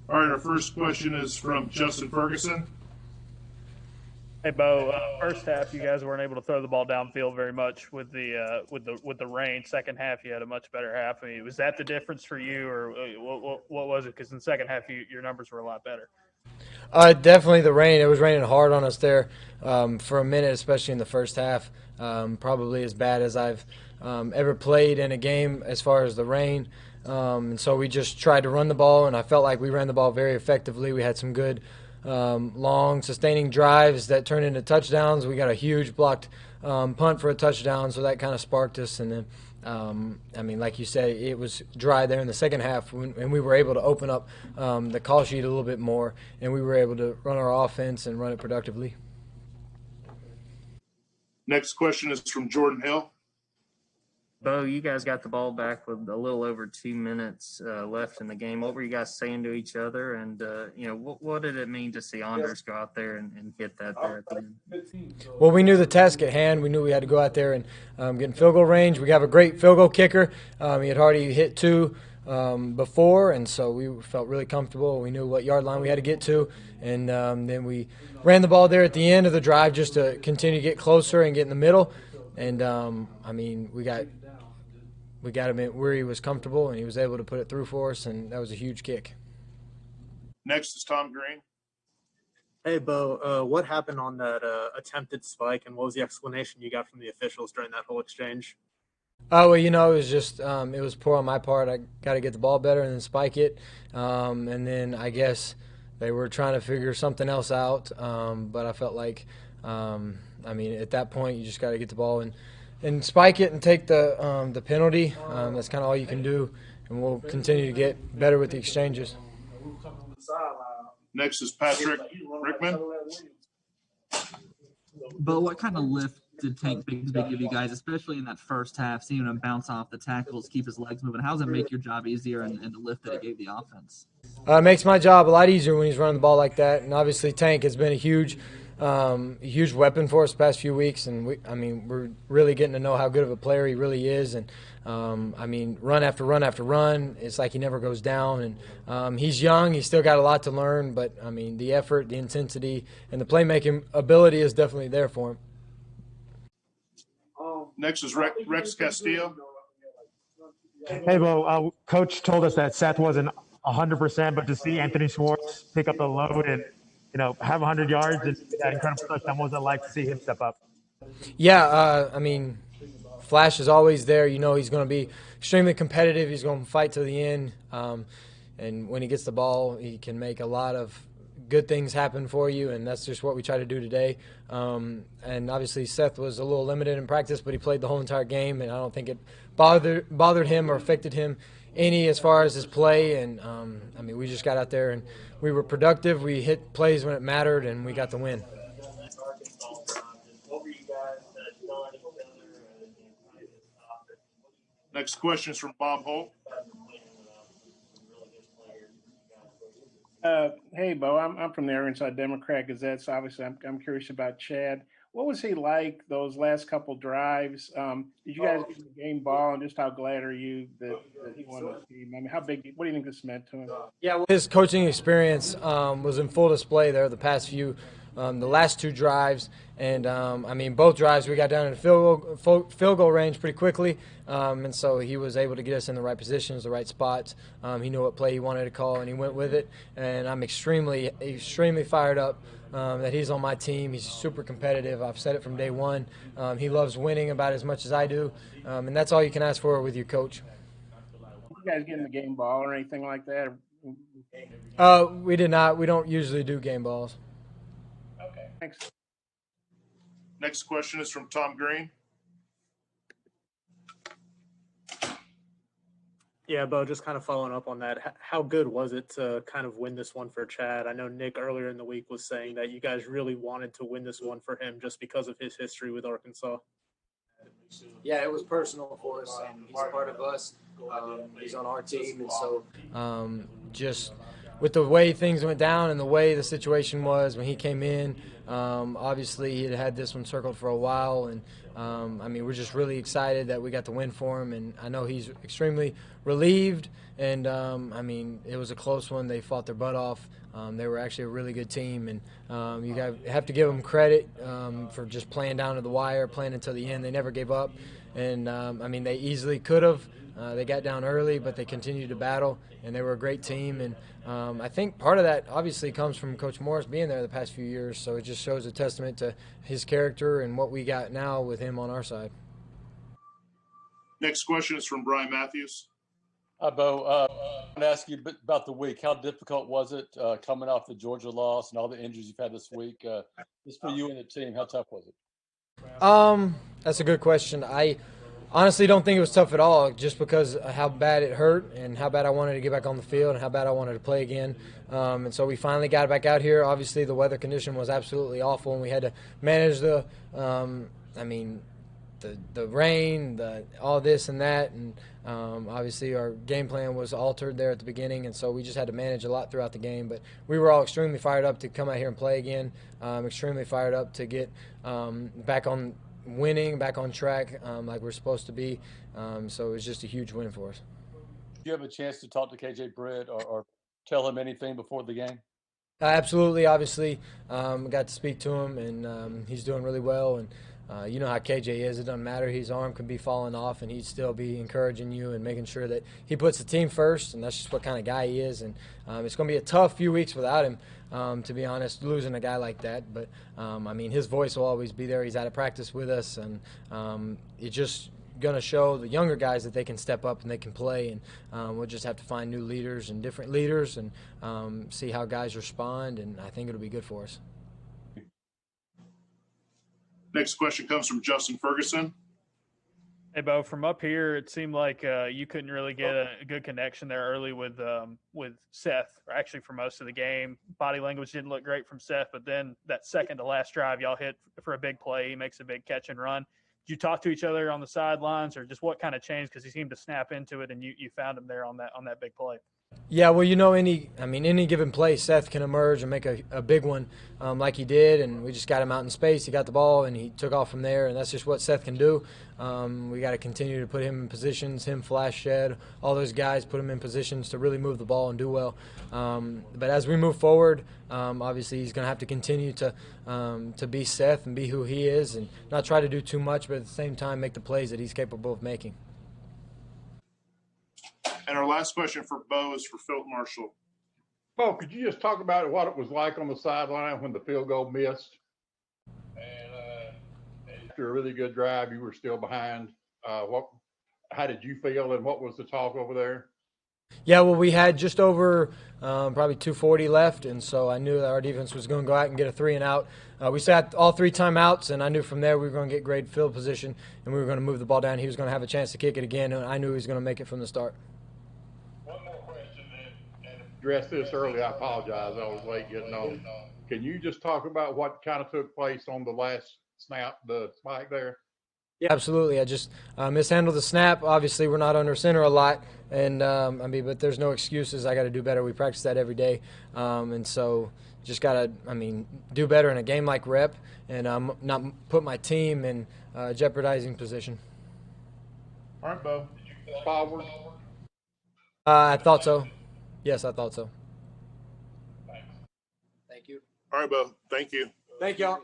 All right, our first question is from Justin Ferguson. Hey Bo, first half you guys weren't able to throw the ball downfield very much with the rain. Second half you had a much better half. I mean, was that the difference for you, or what was it? Because in the second half your numbers were a lot better. Definitely the rain. It was raining hard on us there for a minute, especially in the first half. Probably as bad as I've ever played in a game as far as the rain. And so we just tried to run the ball, and I felt like we ran the ball very effectively. We had some good long, sustaining drives that turned into touchdowns. We got a huge blocked punt for a touchdown, so that kind of sparked us. And then, I mean, like you said, it was dry there in the second half, and we were able to open up the call sheet a little bit more, and we were able to run our offense and run it productively. Next question is from Jordan Hill. Bo, you guys got the ball back with a little over 2 minutes left in the game. What were you guys saying to each other? And, what did it mean to see Anders go out there and hit that there at the end? Well, we knew the task at hand. We knew we had to go out there and get in field goal range. We have a great field goal kicker. He had already hit two before, and so we felt really comfortable. We knew what yard line we had to get to, and then we ran the ball there at the end of the drive just to continue to get closer and get in the middle. And, we got him where he was comfortable, and he was able to put it through for us, and that was a huge kick. Next is Tom Green. Hey, Bo, what happened on that attempted spike, and what was the explanation you got from the officials during that whole exchange? Oh, well, it was just it was poor on my part. I got to get the ball better and then spike it. And then I guess they were trying to figure something else out. But I felt like, at that point, you just got to get the ball and spike it and take the penalty. That's kind of all you can do, and we'll continue to get better with the exchanges. Next is Patrick Rickman. But what kind of lift did Tank Bigsby give you guys, especially in that first half, seeing him bounce off the tackles, keep his legs moving? How does it make your job easier and the lift that it gave the offense? It makes my job a lot easier when he's running the ball like that, and obviously Tank has been a huge weapon for us the past few weeks, and we're really getting to know how good of a player he really is. And run after run after run, it's like he never goes down. And he's young, he's still got a lot to learn, but the effort, the intensity, and the playmaking ability is definitely there for him. Next is Rex Castillo. Hey, Bo, Coach told us that Seth wasn't 100%, but to see Anthony Schwartz pick up the load and have 100 yards and that incredible touchdown, what was it like to see him step up? Yeah, Flash is always there. He's going to be extremely competitive. He's going to fight to the end. And when he gets the ball, he can make a lot of good things happen for you, and that's just what we try to do today. And obviously Seth was a little limited in practice, but he played the whole entire game, and I don't think it bothered him or affected him any as far as his play. And, we just got out there and we were productive. We hit plays when it mattered, and we got the win. Next question is from Bob Holt. Hey, Bo, I'm from the Ironside Democrat Gazette, so obviously I'm curious about Chad. What was he like those last couple drives? Did you guys get the game ball, and just how glad are you that he won the team? What do you think this meant to him? Yeah, his coaching experience was in full display there the past few, the last two drives. And, both drives we got down in field goal range pretty quickly. And so he was able to get us in the right positions, the right spots. He knew what play he wanted to call, and he went with it. And I'm extremely, extremely fired up that he's on my team. He's super competitive. I've said it from day one. He loves winning about as much as I do. And that's all you can ask for with your coach. You guys getting the game ball or anything like that? We did not. We don't usually do game balls. Okay, thanks. Next question is from Tom Green. Yeah, Bo, just kind of following up on that, how good was it to kind of win this one for Chad? I know Nick earlier in the week was saying that you guys really wanted to win this one for him just because of his history with Arkansas. Yeah, it was personal for us. He's a part of us. He's on our team, and so just with the way things went down and the way the situation was when he came in, Obviously, he had this one circled for a while, and I mean, we're just really excited that we got the win for him, and I know he's extremely relieved. And I mean, it was a close one. They fought their butt off. They were actually a really good team, and you have to give them credit for just playing down to the wire, playing until the end. They never gave up, and I mean, they easily could have. They got down early, but they continued to battle, and they were a great team. And I think part of that obviously comes from Coach Morris being there the past few years, so it just shows a testament to his character and what we got now with him on our side. Next question is from Brian Matthews. Hi, Bo. I want to ask you a bit about the week. How difficult was it coming off the Georgia loss and all the injuries you've had this week? Just for you and the team, how tough was it? That's a good question. I honestly don't think it was tough at all, just because of how bad it hurt and how bad I wanted to get back on the field and how bad I wanted to play again. And so we finally got back out here. Obviously, the weather condition was absolutely awful, and we had to manage the rain, all this and that, and obviously our game plan was altered there at the beginning, and so we just had to manage a lot throughout the game. But we were all extremely fired up to come out here and play again, extremely fired up to get back on winning, back on track like we're supposed to be. So it was just a huge win for us. Do you have a chance to talk to KJ Britt or tell him anything before the game? Absolutely, obviously. Got to speak to him, and he's doing really well. And you know how KJ is. It doesn't matter. His arm could be falling off, and he'd still be encouraging you and making sure that he puts the team first, and that's just what kind of guy he is. And it's going to be a tough few weeks without him, to be honest, losing a guy like that. But, I mean, his voice will always be there. He's out of practice with us, and it's just going to show the younger guys that they can step up and they can play. And we'll just have to find new leaders and different leaders and see how guys respond, and I think it'll be good for us. Next question comes from Justin Ferguson. Hey, Bo, from up here, it seemed like you couldn't really get a good connection there early with Seth, or actually for most of the game. Body language didn't look great from Seth, but then that second to last drive, y'all hit for a big play. He makes a big catch and run. Did you talk to each other on the sidelines, or just what kind of changed? Because he seemed to snap into it, and you found him there on that big play. Yeah, well, you know, any given play, Seth can emerge and make a big one like he did, and we just got him out in space. He got the ball, and he took off from there, and that's just what Seth can do. We got to continue to put him in positions, him, Flash Shed, all those guys, put him in positions to really move the ball and do well. But as we move forward, obviously he's going to have to continue to be Seth and be who he is and not try to do too much, but at the same time make the plays that he's capable of making. And our last question for Bo is for Phil Marshall. Bo, could you just talk about what it was like on the sideline when the field goal missed? And after a really good drive, you were still behind. How did you feel, and what was the talk over there? Yeah, well, we had just over probably 2:40 left, and so I knew that our defense was going to go out and get a 3 and out. We sat all 3 timeouts, and I knew from there we were going to get great field position, and we were going to move the ball down. He was going to have a chance to kick it again, and I knew he was going to make it from the start. One more question, and addressed this early. I apologize. I was late getting on. Can you just talk about what kind of took place on the last snap, the spike there? Yeah, absolutely. I just mishandled the snap. Obviously, we're not under center a lot, and but there's no excuses. I got to do better. We practice that every day, and so just got to, do better in a game like rep, and not put my team in jeopardizing position. All right, Bo. Did you forward? I thought so. Yes, I thought so. Thanks. Thank you. All right, Bo. Thank you. Thank y'all.